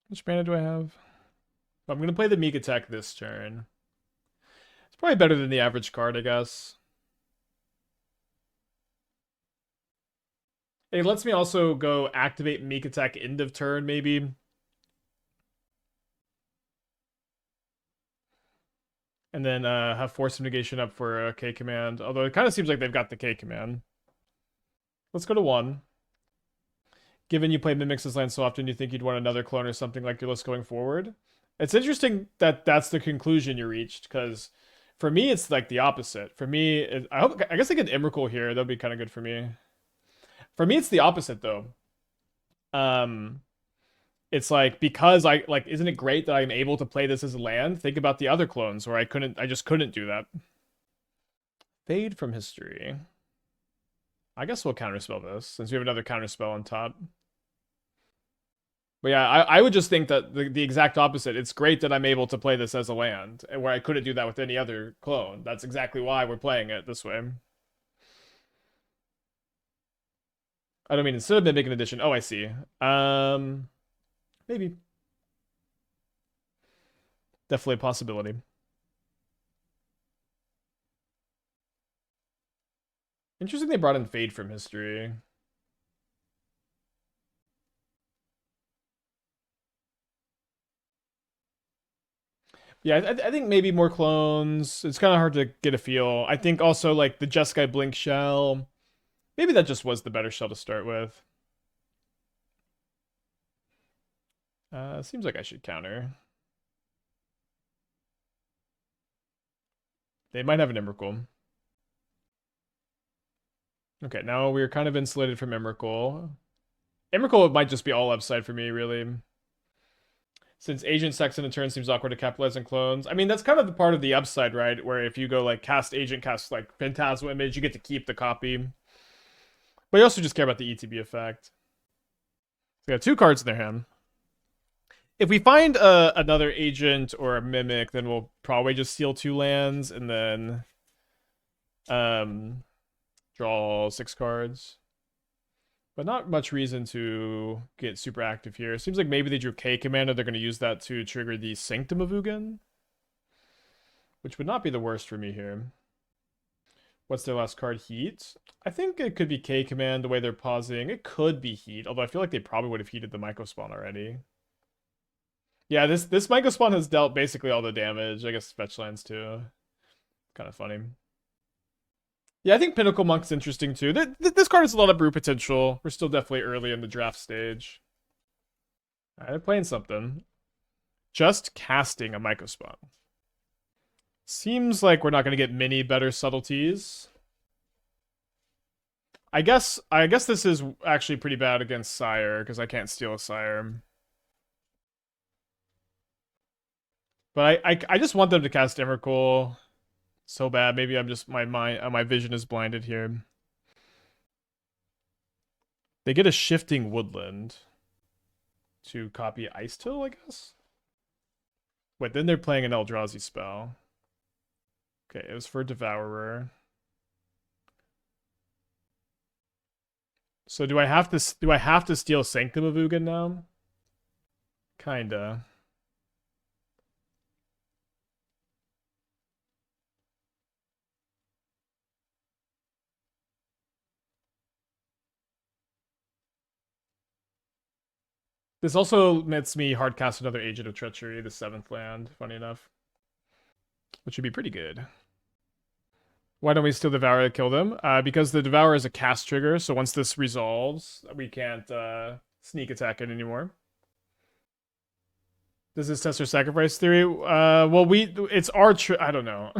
Speaker 1: Which mana do I have? I'm going to play the Meek Attack this turn. It's probably better than the average card, I guess. It lets me also go activate Meek Attack end of turn, maybe. And then have Force of Negation up for a K command. Although it kind of seems like they've got the K command. Let's go to 1. Given you play Mimics this land so often, you think you'd want another clone or something like your list going forward? It's interesting that that's the conclusion you reached, because for me, it's like the opposite. For me, I guess I get Emrakul here. That'd be kind of good for me. For me, it's the opposite, though. It's like, because isn't it great that I'm able to play this as a land? Think about the other clones where I just couldn't do that. Fade from history. I guess we'll counterspell this since we have another counterspell on top. But yeah, I would just think that the exact opposite. It's great that I'm able to play this as a land, where I couldn't do that with any other clone. That's exactly why we're playing it this way. I don't mean instead of Mimic an addition. Oh, I see. Maybe. Definitely a possibility. Interesting they brought in Fade from history. Yeah, I think maybe more clones. It's kind of hard to get a feel. I think also like the Jeskai Blink shell. Maybe that just was the better shell to start with. Seems like I should counter. They might have an Emrakul. Okay, now we're kind of insulated from Emrakul. Emrakul might just be all upside for me, really. Since Agent Sex in a turn seems awkward to capitalize on clones. I mean, that's kind of the part of the upside, right? Where if you go like cast Agent, cast like Phantasmal Image, you get to keep the copy. But you also just care about the ETB effect. They got 2 cards in their hand. If we find another Agent or a Mimic, then we'll probably just steal 2 lands and then draw 6 cards. But not much reason to get super active here. Seems like maybe they drew K Commander. They're going to use that to trigger the Sanctum of Ugin, which would not be the worst for me here. What's their last card? Heat? I think it could be K Command the way they're pausing. It could be Heat, although I feel like they probably would have heated the Myco Spawn already. Yeah, this Myco Spawn has dealt basically all the damage. I guess fetch lands too. Kind of funny. Yeah, I think Pinnacle Monk's interesting too. This card has a lot of brew potential. We're still definitely early in the draft stage. Alright, they're playing something. Just casting a Myco Spawn. Seems like we're not going to get many better subtleties. I guess this is actually pretty bad against Sire, because I can't steal a Sire. But I just want them to cast Emrakul so bad. Maybe I'm just my vision is blinded here. They get a Shifting Woodland to copy Ice Till, I guess. Wait, then they're playing an Eldrazi spell. Okay, it was for Devourer. So do I have to steal Sanctum of Ugin now? Kinda. This also lets me hardcast another Agent of Treachery, the 7th land, funny enough. Which would be pretty good. Why don't we steal Devourer to kill them? Because the Devourer is a cast trigger, so once this resolves, we can't sneak attack it anymore. Does this test our sacrifice theory? Well, it's our I don't know.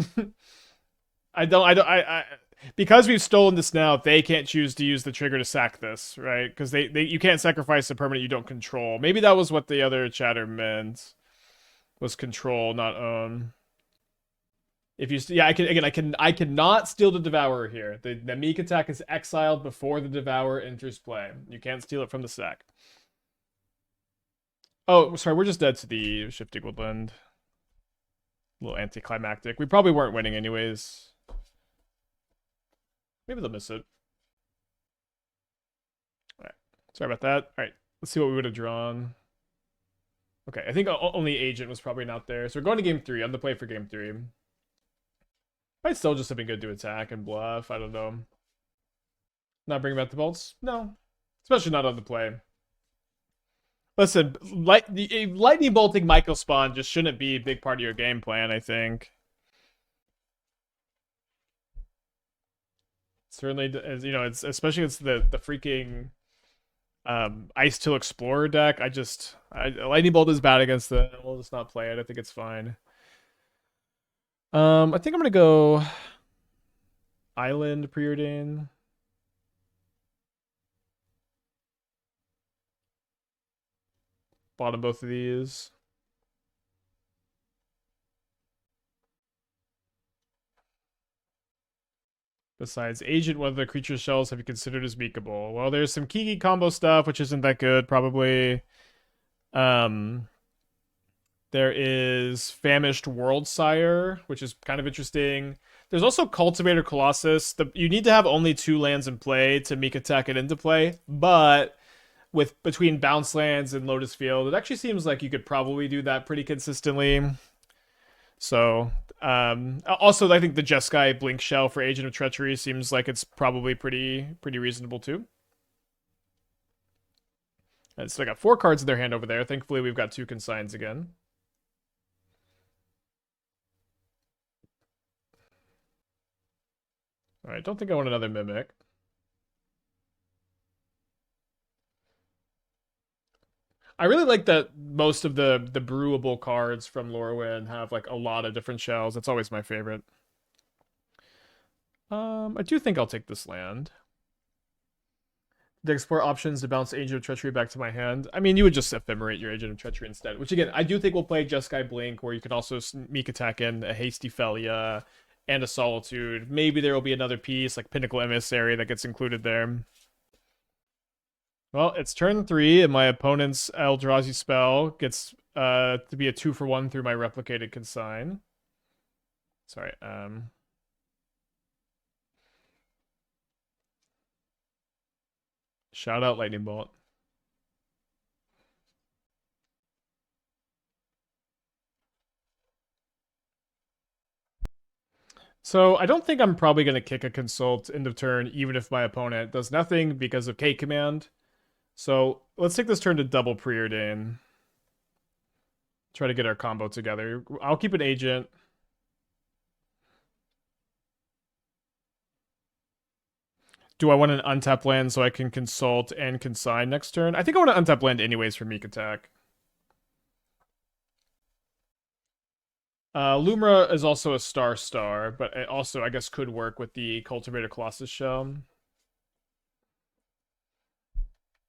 Speaker 1: Because we've stolen this now, they can't choose to use the trigger to sack this, right? Because you can't sacrifice a permanent you don't control. Maybe that was what the other chatter meant. Was control, not own. If you I cannot steal the Devourer here. The Meek Attack is exiled before the Devourer enters play. You can't steal it from the sack. Oh, sorry, we're just dead to the Shifting Woodland. A little anticlimactic. We probably weren't winning anyways. Maybe they'll miss it. Alright. Sorry about that. Alright. Let's see what we would have drawn. Okay, I think only Agent was probably not there. So we're going to game 3. I'm the play for game 3. Might still just have been good to attack and bluff. I don't know. Not bringing back the bolts? No. Especially not on the play. Listen, lightning bolting Myco Spawn just shouldn't be a big part of your game plan, I think. Certainly, it's especially it's the freaking Ice Till Explorer deck. Lightning Bolt is bad against the. We'll just not play it. I think it's fine. I think I'm gonna go Island Preordain. Bottom both of these. Besides Agent, what other creature shells have you considered as meekable? Well, there's some Kiki combo stuff, which isn't that good, probably. There is Famished Worldsire, which is kind of interesting. There's also Cultivator Colossus. You need to have only 2 lands in play to Meek Attack it into play, but between Bounce Lands and Lotus Field, it actually seems like you could probably do that pretty consistently. So, also, I think the Jeskai Blink Shell for Agent of Treachery seems like it's probably pretty reasonable too. And so I got 4 cards in their hand over there. Thankfully, we've got 2 Consigns again. Alright, don't think I want another Mimic. I really like that most of the brewable cards from Lorwyn have like a lot of different shells. That's always my favorite. I do think I'll take this land. To explore options to bounce Agent of Treachery back to my hand. I mean, you would just ephemerate your Agent of Treachery instead. Which again, I do think we'll play Jeskai Blink, where you can also Meek Attack in a Hasty Felia and a Solitude. Maybe there will be another piece like Pinnacle Emissary that gets included there. Well, it's turn 3, and my opponent's Eldrazi spell gets to be a 2-for-1 through my replicated Consign. Sorry, Shout out Lightning Bolt. So I don't think I'm probably going to kick a Consult end of turn, even if my opponent does nothing because of K command. So let's take this turn to double Preordain. Try to get our combo together. I'll keep an Agent. Do I want an untap land so I can Consult and Consign next turn? I think I want an untap land anyways for Meek Attack. Lumra is also a star, but it also, I guess, could work with the Cultivator Colossus shell.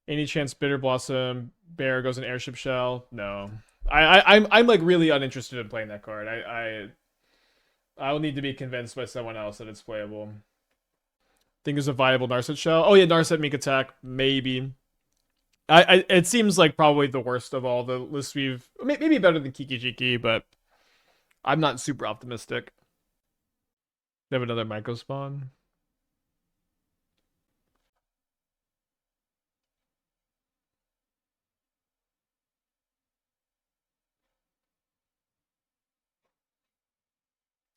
Speaker 1: Any chance Bitter Blossom Bear goes in Airship Shell? No. I'm like really uninterested in playing that card. I'll need to be convinced by someone else that it's playable. Think there's a viable Narset shell. Oh yeah, Narset Meek Attack, maybe. It seems like probably the worst of all the lists we've maybe better than Kiki Jiki, but I'm not super optimistic. They have another Myco spawn.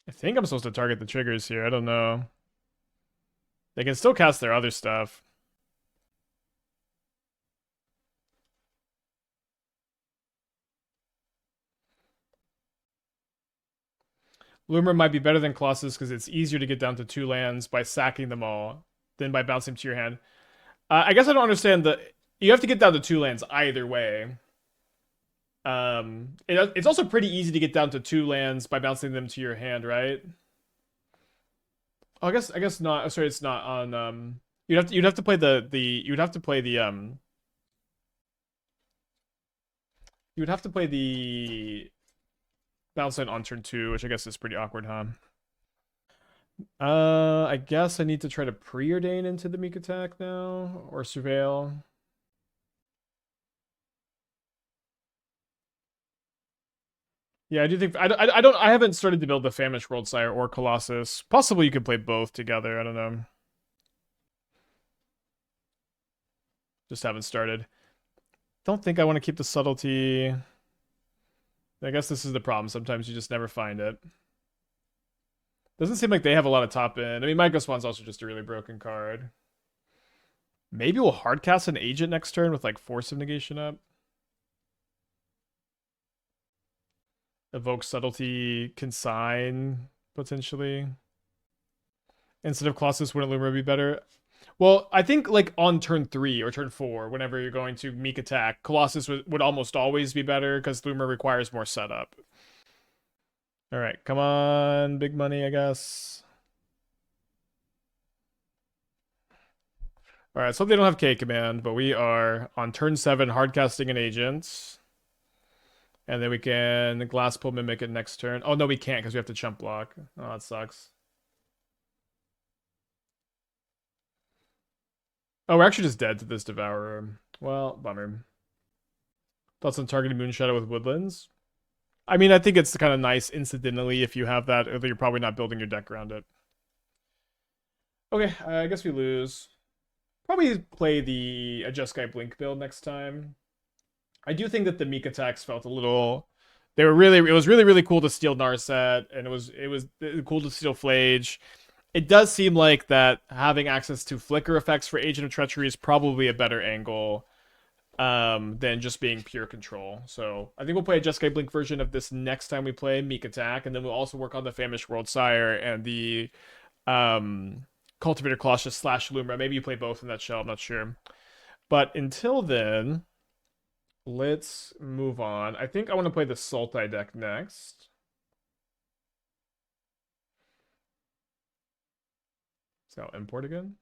Speaker 1: I think I'm supposed to target the triggers here. I don't know. They can still cast their other stuff. Loomer might be better than Colossus because it's easier to get down to 2 lands by sacking them all than by bouncing to your hand. I guess I don't understand the... You have to get down to 2 lands either way. It's also pretty easy to get down to 2 lands by bouncing them to your hand, right? Oh, I guess not. Oh, sorry, it's not on you'd have to play you'd have to play the you would have to play the bounce line on turn 2, which I guess is pretty awkward, huh? I guess I need to try to preordain into the Meek Attack now or surveil. Yeah, I do think I haven't started to build the Famished World Sire or Colossus. Possibly you could play both together. I don't know. Just haven't started. Don't think I want to keep the Subtlety. I guess this is the problem. Sometimes you just never find it. Doesn't seem like they have a lot of top end. I mean, Myco Spawn's also just a really broken card. Maybe we'll hardcast an Agent next turn with like Force of Negation up. Evoke Subtlety, Consign, potentially. Instead of Colossus, wouldn't Loomer be better? Well, I think like on turn 3 or turn 4, whenever you're going to Meek Attack, Colossus would almost always be better because Loomer requires more setup. Alright, come on, big money, I guess. Alright, so they don't have K command, but we are on turn 7 hardcasting an Agent. And then we can Glasspool Mimic it next turn. Oh, no, we can't because we have to chump block. Oh, that sucks. Oh, we're actually just dead to this Devourer. Well, bummer. Thoughts on targeting Moonshadow with Woodlands? I mean, I think it's kind of nice incidentally if you have that, although you're probably not building your deck around it. Okay, I guess we lose. Probably play the Adjust Sky Blink build next time. I do think that the Meek attacks felt a little... They were really... It was really, really cool to steal Narset, and it was cool to steal Flage. It does seem like that having access to flicker effects for Agent of Treachery is probably a better angle than just being pure control. So I think we'll play a Just Sky Blink version of this next time we play Meek Attack, and then we'll also work on the Famished World Sire and the Cultivator Colossus / Lumra. Maybe you play both in that shell, I'm not sure. But until then, let's move on. I think I want to play the Sultai deck next. So import again.